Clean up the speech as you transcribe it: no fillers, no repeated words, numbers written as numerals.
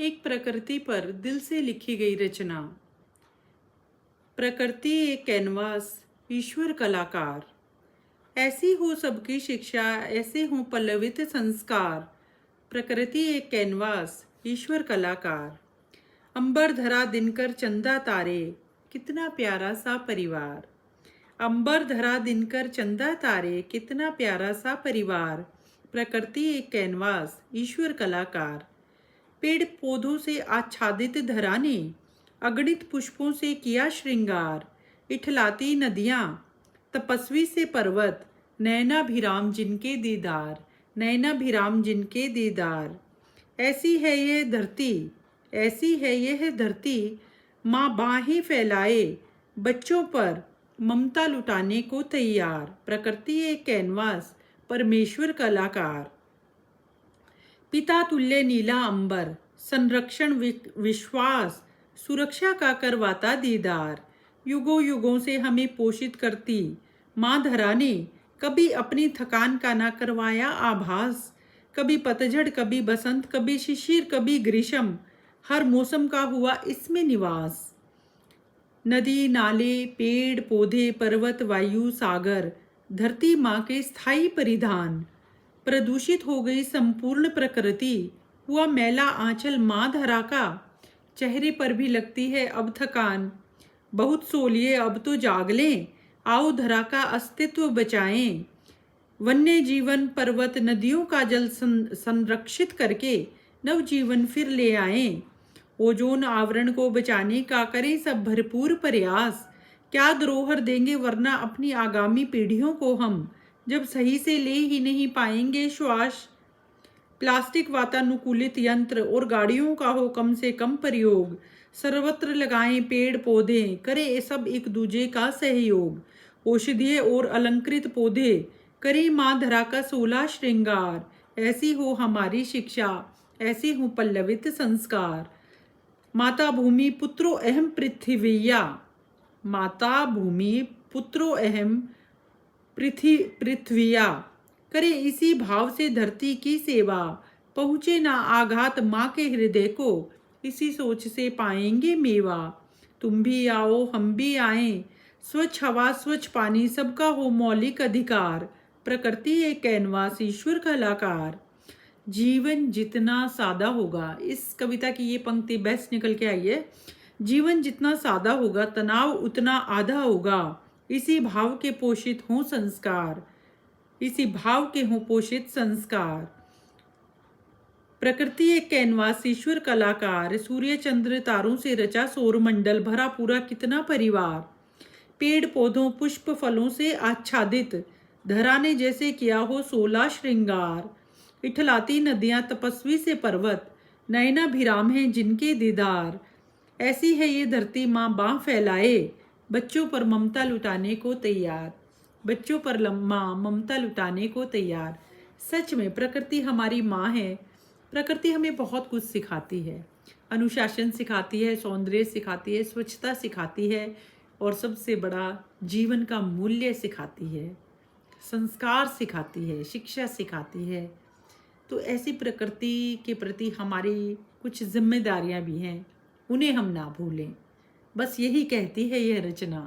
एक प्रकृति पर दिल से लिखी गई रचना। प्रकृति एक कैनवास, ईश्वर कलाकार। ऐसी हो सबकी शिक्षा, ऐसे हो पल्लवित संस्कार। प्रकृति एक कैनवास, ईश्वर कलाकार। अंबर धरा दिनकर चंदा तारे, कितना प्यारा सा परिवार। अंबर धरा दिनकर चंदा तारे, कितना प्यारा सा परिवार। प्रकृति एक कैनवास, ईश्वर कलाकार। पेड़ पौधों से आच्छादित धरा ने अगणित पुष्पों से किया श्रृंगार। इठलाती नदियाँ, तपस्वी से पर्वत, नयनाभिराम जिनके दीदार, नयनाभिराम जिनके दीदार। ऐसी है यह धरती, ऐसी है यह धरती, माँ बाहें फैलाए बच्चों पर ममता लुटाने को तैयार। प्रकृति एक कैनवास, परमेश्वर कलाकार। पिता तुल्य नीला अंबर, संरक्षण विश्वास, सुरक्षा का करवाता दीदार। युगों युगों से हमें पोषित करती माँ धरा ने कभी अपनी थकान का ना करवाया आभास। कभी पतझड़, कभी बसंत, कभी शिशिर, कभी ग्रीष्म, हर मौसम का हुआ इसमें निवास। नदी नाले, पेड़ पौधे, पर्वत, वायु, सागर, धरती माँ के स्थायी परिधान। प्रदूषित हो गई संपूर्ण प्रकृति, हुआ मैला आंचल माँ धरा का। चेहरे पर भी लगती है अब थकान, बहुत सो लिए अब तो जाग लें, आओ धरा का अस्तित्व बचाएं। वन्य जीवन, पर्वत, नदियों का जल संरक्षित करके नवजीवन फिर ले आएं। ओजोन आवरण को बचाने का करें सब भरपूर प्रयास। क्या धरोहर देंगे वरना अपनी आगामी पीढ़ियों को हम, जब सही से ले ही नहीं पाएंगे श्वास। प्लास्टिक वातानुकूलित यंत्र और गाड़ियों का हो कम से कम प्रयोग। सर्वत्र लगाएं पेड़ पौधे, करें सब एक दूजे का सहयोग। औषधीय और अलंकृत पौधे, करें माँ धरा का 16 श्रृंगार। ऐसी हो हमारी शिक्षा, ऐसे हो पल्लवित संस्कार। माता भूमि पुत्रो अहम पृथिविया, माता भूमि पुत्रो अहम पृथ्विया। करे इसी भाव से धरती की सेवा, पहुँचे ना आघात माँ के हृदय को, इसी सोच से पाएंगे मेवा। तुम भी आओ हम भी आएं, स्वच्छ हवा स्वच्छ पानी सबका हो मौलिक अधिकार। प्रकृति एक कैनवास, ईश्वर कलाकार। जीवन जितना सादा होगा, इस कविता की ये पंक्ति बेस्ट निकल के आई है। जीवन जितना सादा होगा, तनाव उतना आधा होगा। इसी भाव के पोषित हों संस्कार, इसी भाव के हों पोषित संस्कार। प्रकृति एक कैनवास, ईश्वर कलाकार। सूर्य चंद्र तारों से रचा सौरमंडल, भरा पूरा कितना परिवार। पेड़ पौधों पुष्प फलों से आच्छादित धरा ने जैसे किया हो 16 श्रृंगार। इठलाती नदियां, तपस्वी से पर्वत, नयनाभिराम हैं जिनके दीदार। ऐसी है ये धरती माँ बाँ फैलाए बच्चों पर ममता लुटाने को तैयार। बच्चों पर माँ ममता लुटाने को तैयार। सच में प्रकृति हमारी माँ है। प्रकृति हमें बहुत कुछ सिखाती है, अनुशासन सिखाती है, सौंदर्य सिखाती है, स्वच्छता सिखाती है, और सबसे बड़ा जीवन का मूल्य सिखाती है, संस्कार सिखाती है, शिक्षा सिखाती है। तो ऐसी प्रकृति के प्रति हमारी कुछ जिम्मेदारियां भी हैं, उन्हें हम ना भूलें। बस यही कहती है यह रचना।